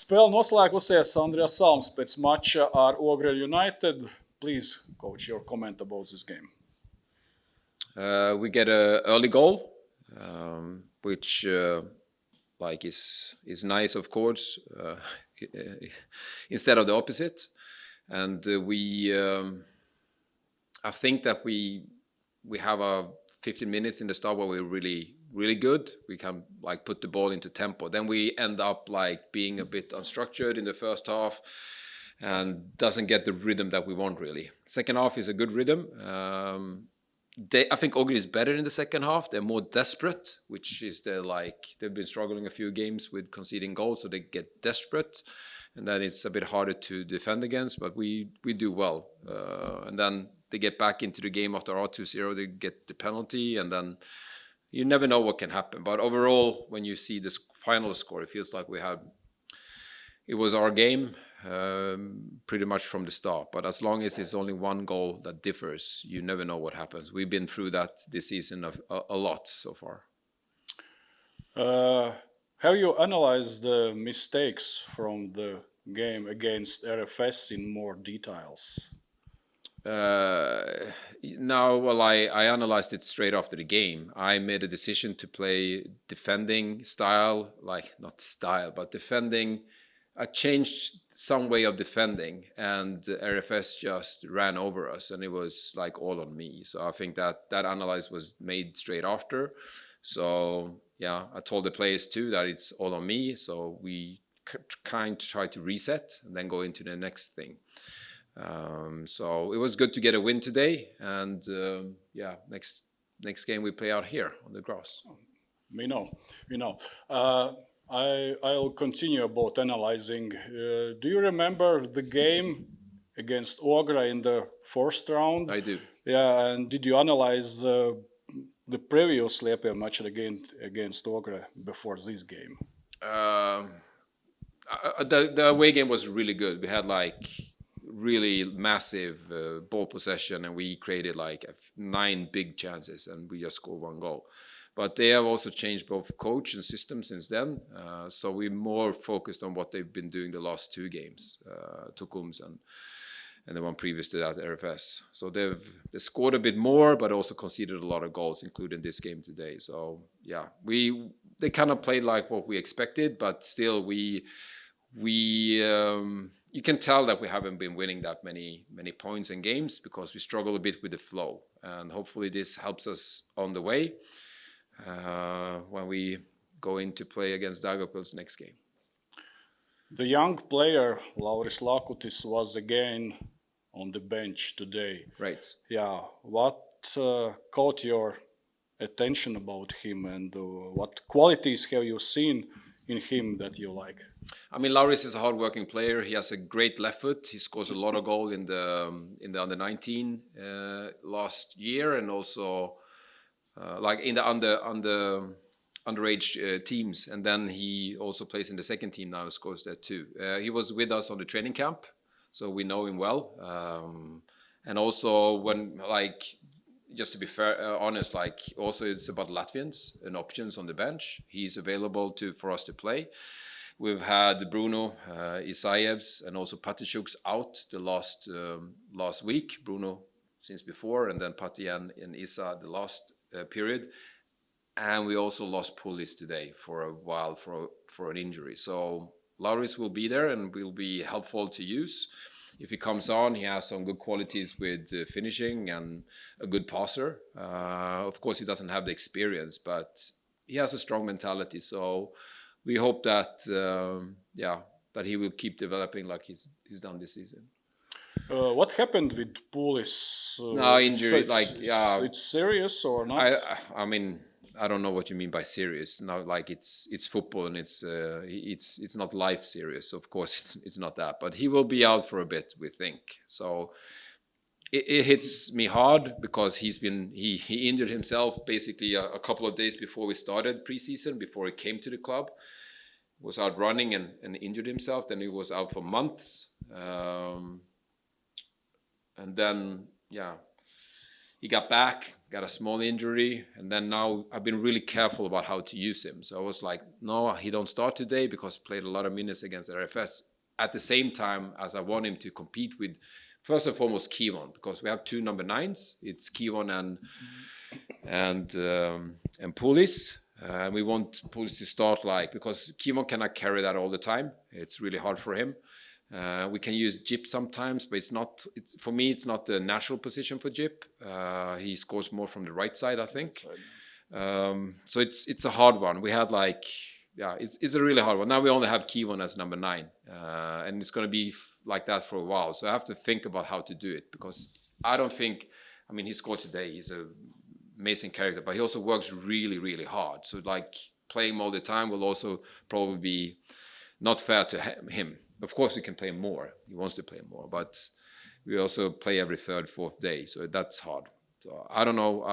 Spēle noslēgusies. Andreass Alms pēc mača ar Ogre United. Please, coach, your comment about this game. We get an early goal, which is nice, of course, instead of the opposite. And I think that we have a 15 minutes in the start where we're really good. We can put the ball into tempo. Then we end up being a bit unstructured in the first half and doesn't get the rhythm that we want really. Second half is a good rhythm. I think Ogre is better in the second half. They're more desperate, which is they've been struggling a few games with conceding goals, so they get desperate, and then it's a bit harder to defend against. But we do well, and then they get back into the game after our 2-0. They get the penalty, and then you never know what can happen. But overall, when you see this final score, it feels like it was our game. Pretty much from the start, but as long as it's only one goal that differs, you never know what happens. We've been through that this season a lot so far. Have you analyzed the mistakes from the game against RFS in more details? No, well, I analyzed it straight after the game. I made a decision to play defending style, not style, but defending. I changed some way of defending, and RFS just ran over us, and it was all on me. So I think that analysis was made straight after. So yeah, I told the players too that it's all on me. So we kind of try to reset and then go into the next thing. So it was good to get a win today, and next game we play out here on the grass. We know. I'll continue about analyzing. Do you remember the game against Ogre in the first round? I do. Yeah, and did you analyze the previous Liepāja match against Ogre before this game? The away game was really good. We had really massive ball possession, and we created 9 big chances, and we just scored 1 goal. But they have also changed both coach and system since then. So we're more focused on what they've been doing the last 2 games, Tukums and the one previous to that, RFS. So they scored a bit more, but also conceded a lot of goals, including this game today. So yeah, they kind of played like what we expected, but still you can tell that we haven't been winning that many points in games because we struggle a bit with the flow. And hopefully this helps us on the way. When we go in to play against Daugavpils next game. The young player, Lauris Lakutis, was again on the bench today. Right. Yeah. What caught your attention about him, and what qualities have you seen in him that you like? I mean, Lauris is a hard-working player. He has a great left foot. He scores a lot of goals in the under-19 last year, and also in the underage teams, and then he also plays in the second team now and scores there too. He was with us on the training camp, so we know him well. And also when just to be fair, honest, also it's about Latvians and options on the bench. He's available for us to play. We've had Bruno Isaievs and also Patichuk's out the last week. Bruno since before, and then Pati and Isa the last period, and we also lost Pulis today for a while for an injury. So Lauris will be there and will be helpful to use. If he comes on, he has some good qualities with finishing and a good passer. Of course, he doesn't have the experience, but he has a strong mentality. So we hope that that he will keep developing like he's done this season. What happened with Pulis? No, injuries, it's serious or not? I mean, I don't know what you mean by serious. No, it's football, and it's not life serious. Of course, it's not that. But he will be out for a bit, we think. So it hits me hard because he injured himself basically a couple of days before we started preseason, before he came to the club. Was out running and injured himself. Then he was out for months. And then, he got back, got a small injury, and then now I've been really careful about how to use him. So I was like, no, he don't start today because he played a lot of minutes against RFS. At the same time as I want him to compete with, first and foremost, Kevon, because we have 2 number 9s. It's Kevon and Pulis. And we want Pulis to start because Kevon cannot carry that all the time. It's really hard for him. We can use Jip sometimes, but for me, it's not the natural position for Jip. He scores more from the right side, I think. So it's a hard one. We had it's a really hard one. Now we only have Kevon as number 9, and it's going to be like that for a while. So I have to think about how to do it, because I don't think, he scored today. He's an amazing character, but he also works really, really hard. So playing him all the time will also probably be not fair to him. Of course, we can play more. He wants to play more, but we also play every 3rd, 4th day, so that's hard. So I don't know.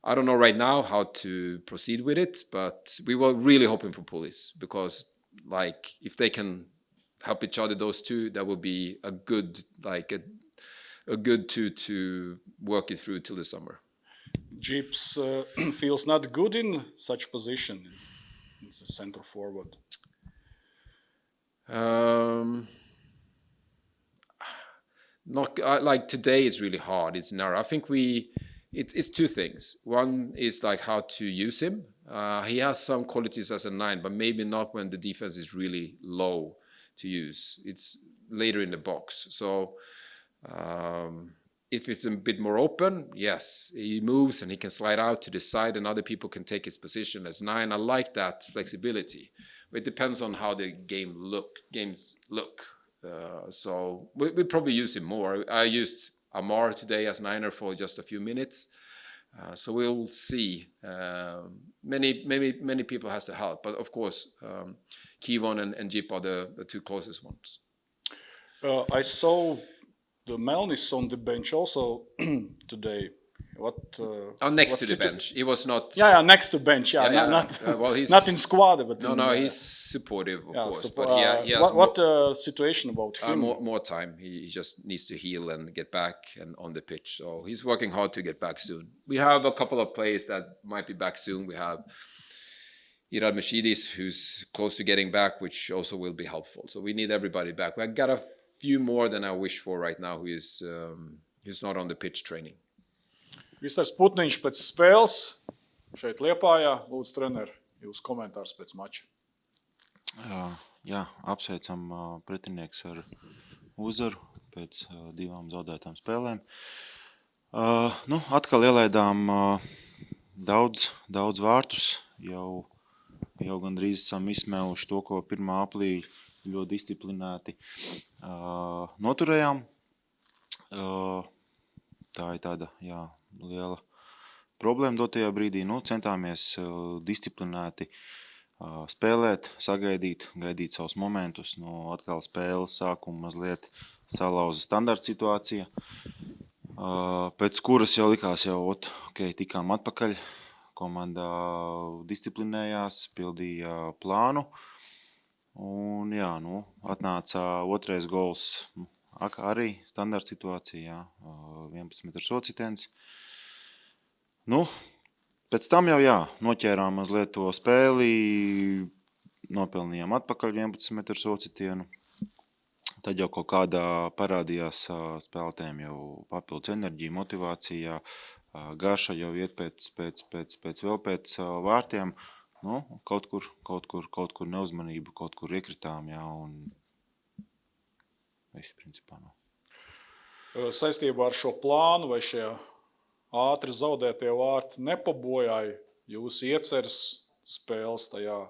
I don't know right now how to proceed with it, but we were really hoping for Pulis, because if they can help each other, those 2, that would be a good a good 2 to work it through till the summer. Jips feels not good in such position. It's a center forward. Not today is really hard. It's narrow. I think it's 2 things. One is how to use him. He has some qualities as a 9, but maybe not when the defense is really low to use. It's later in the box. So if it's a bit more open, yes, he moves and he can slide out to the side and other people can take his position as 9. I like that flexibility. It depends on how the games look. So we probably use him more. I used Amar today as 9er for just a few minutes. So we'll see. Many people has to help, but of course, Kevon and Jip are the 2 closest ones. I saw the Melnis on the bench also today. Next to the bench. He was not. Yeah, next to bench. Well, he's not in squad, but he's supportive, of course. But he has what situation about him? More time. He just needs to heal and get back and on the pitch. So he's working hard to get back soon. We have a couple of players that might be back soon. We have Irad Meshidis, who's close to getting back, which also will be helpful. So we need everybody back. We got a few more than I wish for right now, who's not on the pitch training. Kristers Putniņš pēc spēles šeit Liepājā. Lūdzu, treneri, jūs komentārs pēc mača. Jā, apsveicam pretinieks ar uzvaru pēc 2 zaudētām spēlēm. Atkal ielaidām daudz vārtus. Jau gandrīz esam izsmēluši to, ko 1. aprīlī ļoti disciplinēti noturējām. Tā ir tāda, liela problēma dotajā brīdī. Centāmies disciplinēti spēlēt, gaidīt savus momentus. Atkal spēles sākuma mazliet salauza standarta situācija, pēc kuras jau likās, tikām atpakaļ. Komanda disciplinējās, pildīja plānu. Un atnāca 2. gols. Arī standarta situācija, 11 metru societens. Pēc tam jau noķērām mazliet to spēli, nopelnījām atpakaļ 11 metru societienu. Tad jau kaut kādā parādījās spēlētājiem jau papildus enerģija, motivācija, garša jau iet pēc vārtiem. Kaut kur neuzmanību, kaut kur iekritām, un viss principā nav. Saistībā ar šo plānu vai šie ātri zaudētie vārti nepabojāja jūsu ieceres spēles tajā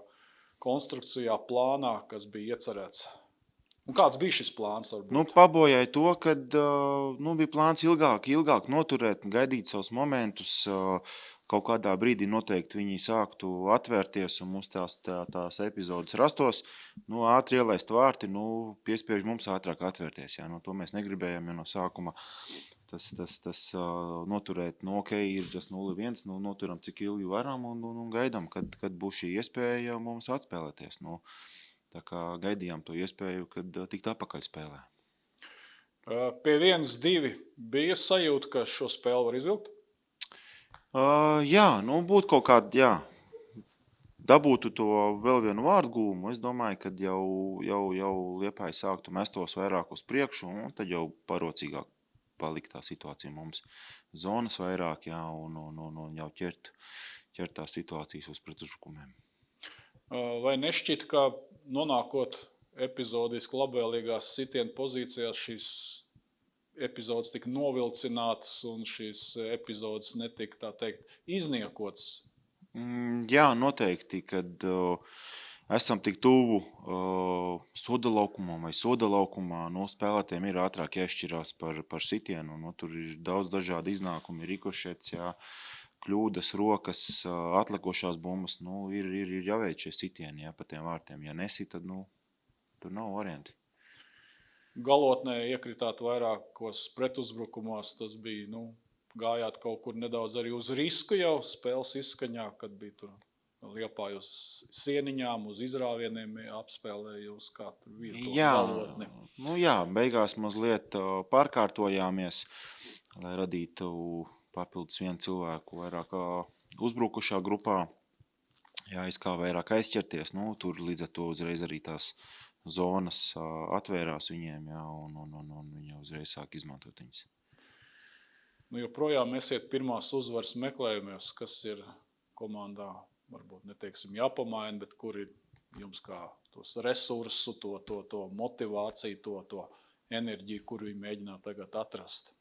konstrukcijā, plānā, kas bija iecerēts? Un kāds bija šis plāns? Pabojāja to, kad bija plāns ilgāk noturēt, gaidīt savus momentus. Kaut kādā brīdī noteikti viņi sāktu atvērties un mums tās epizodes rastos. Ātri ielaist vārti, piespiež mums ātrāk atvērties. To mēs negribējām, no sākuma tas noturēt, ir tas 0-1, noturam cik ilgi varam un gaidām, kad būs šī iespēja mums atspēlēties. Tā kā gaidījām to iespēju, kad tikt atpakaļ spēlē. Pie 1-2 bija sajūta, ka šo spēli var izvilkt? Jā, nu būtu kaut kāda, jā. Dabūtu to vēl vienu vārdu gūmu, es domāju, kad jau Liepāja sāktu mestos vairāk uz priekšu, un tad jau parocīgāk palika tā situācija mums. Zonas vairāk, jā, un jau ķert tās situācijas uz pretuzbrukumiem. Vai nešķiet, ka nonākot epizodiski labvēlīgās sitienu pozīcijās šīs epizodes tika novilcinātas un šīs epizodes netika, tā teikt, izniekotas? Jā, noteikti, kad esam tik tuvu soda laukumā, spēlētiem ir ātrāk jāšķirās par sitienu. Tur ir daudz dažādi iznākumi, rikošets, jā, kļūdas, rokas, atlikošās bumbas. Ir jāveic šie sitieni, jā, pa tiem vārtiem. Ja nesit, tad tur nav varianti. Galotnē iekritāt vairākos pretuzbrukumos, tas bija, gājāt kaut kur nedaudz arī uz risku jau spēles izskaņā, kad bija tur Liepāja uz sieniņām, uz izrāvieniem apspēlēja jūs kā tur bija to galotni. Jā, beigās mazliet pārkārtojāmies, lai radītu papildus vienu cilvēku vairāk uzbrukušā grupā. Jā, kā vairāk aizķerties, tur līdz ar to uzreiz arī tās zonas atvērās viņiem, jā, un viņi uzreiz sāk izmantot viņas. Joprojām esiet pirmās uzvaras meklējumos, kas ir komandā, varbūt neteiksim jāpamaina, bet kur ir jums kā tos resursu, to motivāciju, to enerģiju, kuru viņi mēģināt tagad atrast?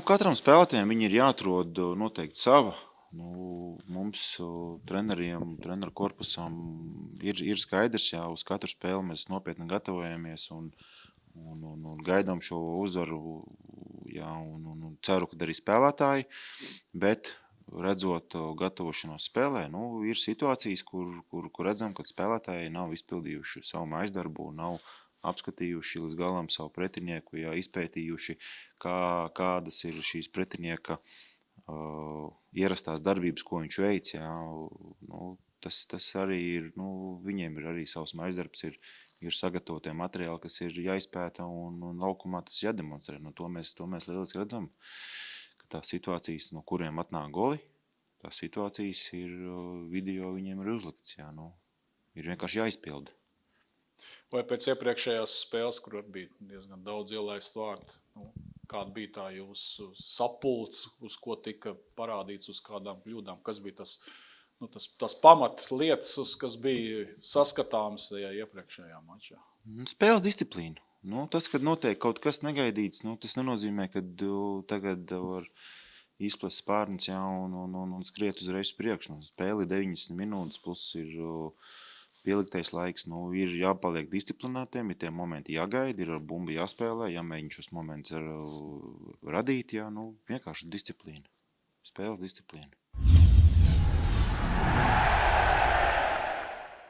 Katram spēlētājiem viņi ir jāatrod noteikti sava. Mums, treneriem, treneru korpusam ir skaidrs, jā, uz katru spēli mēs nopietni gatavojamies un gaidām šo uzvaru, jā, un ceru, ka arī spēlētāji, bet redzot gatavošanos spēlē, ir situācijas, kur redzam, ka spēlētāji nav izpildījuši savu mājasdarbu, nav apskatījuši līdz galam savu pretinieku, jā, izpētījuši, kādas ir šīs pretinieka ierastās darbības, ko viņš veic, jā, tas arī ir, viņiem ir arī savs mājasdarbs, ir sagatavotie materiāli, kas ir jāizpēta un laukumā tas jādemonstrē. To mēs lieliski redzam, ka tās situācijas, no kuriem atnāk goli, tās situācijas ir video viņiem ir uzlikts, jā, ir vienkārši jāizpilda. Vai pēc iepriekšējās spēles, kur bija diezgan daudz ielaists vārdu, kāda bija tā jūsu sapulce, uz ko tika parādīts, uz kādām kļūdām, kas bija tas pamat lietas, kas bija saskatāms tajā iepriekšējā mačā? Spēles disciplīna. Tas, kad notiek kaut kas negaidīts, tas nenozīmē, ka tagad var izplest spārnis, jā, un skriet uzreiz priekš. Spēli 90 minūtes plus ir pieliktais laiks, ir jāpaliek disciplinētiem, ir tie momenti jāgaida, ir ar bumbu jāspēlē, jāmēģina šos momentus radīt, jā, vienkārši disciplīna, spēles disciplīna.